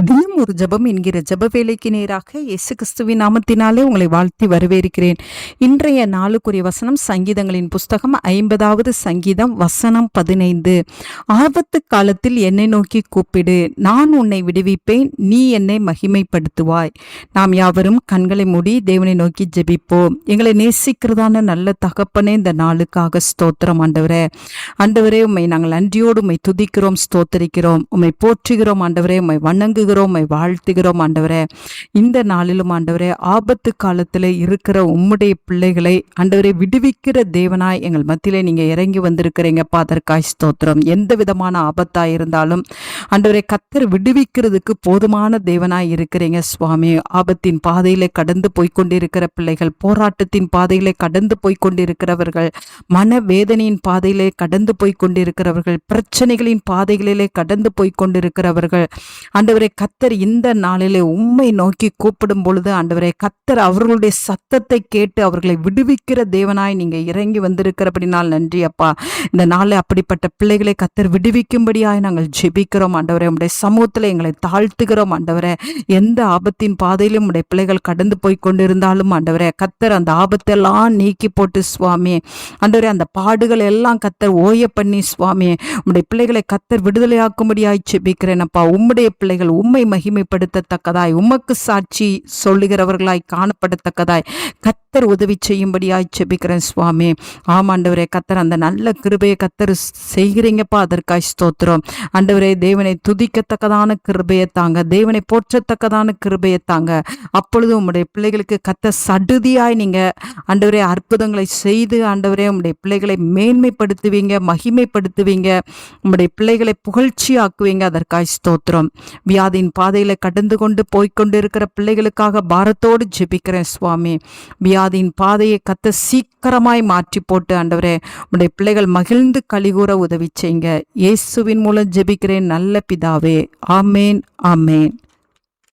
தினம் ஒரு ஜெபம் என்கிற ஜெப வேலைக்கு நேராக இயேசு கிறிஸ்துவின் நாமத்தினாலே உங்களை வாழ்த்தி வரவேற்கிறேன். இன்றைய நாளுக்குரிய வசனம் சங்கீதங்களின் புஸ்தகம் 50வது சங்கீதம் வசனம் 15. ஆபத்து காலத்தில் என்னை நோக்கி கூப்பிடு, நான் உன்னை விடுவிப்பேன், நீ என்னை மகிமைப்படுத்துவாய். நாம் யாவரும் கண்களை மூடி தேவனை நோக்கி ஜெபிப்போம். எங்களை நேசிக்கிறதான நல்ல தகப்பனே, இந்த நாளுக்காக ஸ்தோத்திரம் ஆண்டவரே. ஆண்டவரே, உம்மை நாங்கள் நன்றியோடு உம்மை துதிக்கிறோம், ஸ்தோத்தரிக்கிறோம், உம்மை போற்றுகிறோம் ஆண்டவரே, உம்மை வணங்குகிறோம், உம்மை வாழ்த்துகிறோம் ஆண்டவரே. இந்த நாளிலும் ஆண்டவரே, ஆபத்து காலத்தில் இருக்கிற உம்முடைய பிள்ளைகளை ஆண்டவரே விடுவிக்கிற தேவனாய் எங்கள் மத்தியிலே நீங்க இறங்கி வந்திருக்கிறீங்கப்பா, அதற்காய் ஸ்தோத்திரம். எந்த விதமான ஆபத்தாய் இருந்தாலும் ஆண்டவரே கர்த்தர் விடுவிக்கிறதுக்கு போதுமான தேவனாய் இருக்கிறீங்க சுவாமி. ஆபத்தின் பாதையிலே கடந்து போய்கொண்டிருக்கிற பிள்ளைகள், போராட்டத்தின் பாதையிலே கடந்து போய்கொண்டிருக்கிறவர்கள், மனவேதனையின் பாதையிலே கடந்து போய்கொண்டிருக்கிறவர்கள், பிரச்சனைகளின் பாதைகளிலே கடந்து போய்கொண்டிருக்கிறவர்கள் ஆண்டவரே கர்த்தர் இந்த நாளிலே உம்மை நோக்கி கூப்பிடும் பொழுது ஆண்டவரே கர்த்தர் அவர்களுடைய சத்தத்தை கேட்டு அவர்களை விடுவிக்கிற தேவனாய் நீங்க இறங்கி வந்திருக்கிறபடினால் நன்றி அப்பா. இந்த நாளில் அப்படிப்பட்ட பிள்ளைகளை கர்த்தர் விடுவிக்கும்படியாய் நாங்கள் ஜெபிக்கிறோம் ஆண்டவரே. உம்முடைய சமூகத்தில் எங்களை தாழ்த்துகிறோம் ஆண்டவரே. எந்த ஆபத்தின் பாதையிலும் உடைய பிள்ளைகள் கடந்து போய் கொண்டிருந்தாலும் ஆண்டவரே கர்த்தர் அந்த ஆபத்தெல்லாம் நீக்கி போட்டு சுவாமி ஆண்டவரே, அந்த பாடுகள் எல்லாம் கர்த்தர் ஓய பண்ணி சுவாமி உம்முடைய பிள்ளைகளை கர்த்தர் விடுதலையாக்கும்படியாய் ஜெபிக்கிறேன் அப்பா. உம்முடைய பிள்ளைகள் உம்மை மகிமைப்படுத்தத்தக்கதாய், உமக்கு சாட்சி சொல்லுகிறவர்களாய் காணப்படத்தக்கதாய் கர்த்தர் உதவி செய்யும்படியாய் ஜெபிக்கிறேன் சுவாமி. ஆமாண்டவரே, கர்த்தர் அந்த நல்ல கிருபையை கர்த்தர் செய்கிறீங்கப்பா, அதற்காய் ஸ்தோத்திரம் ஆண்டவரே. தேவனை துதிக்கத்தக்கதான கிருபையை தாங்க, தேவனை போற்றத்தக்கதான கிருபையை தாங்க. அப்பொழுது உம்முடைய பிள்ளைகளுக்கு கர்த்தர் சடுதியாய் நீங்க ஆண்டவரே அற்புதங்களை செய்து ஆண்டவரே உம்முடைய பிள்ளைகளை மேன்மைப்படுத்துவீங்க, மகிமைப்படுத்துவீங்க, உம்முடைய பிள்ளைகளை புகழ்ச்சி ஆக்குவீங்க, அதற்காய் ஸ்தோத்திரம். வியாதியின் பாதையில கடந்து கொண்டு போய்கொண்டு இருக்கிற பிள்ளைகளுக்காக பாரத்தோடு ஜெபிக்கிறேன் சுவாமி. வியாதியின் பாதையை கர்த்தர் சீக்கிரமாய் மாற்றி போட்டு ஆண்டவரே உடைய பிள்ளைகள் மகிழ்ந்து கலிகூற உதவி செய்யுங்க. இயேசுவின் மூலம் ஜெபிக்கிறேன் நல்ல பிதாவே. ஆமேன், ஆமேன்.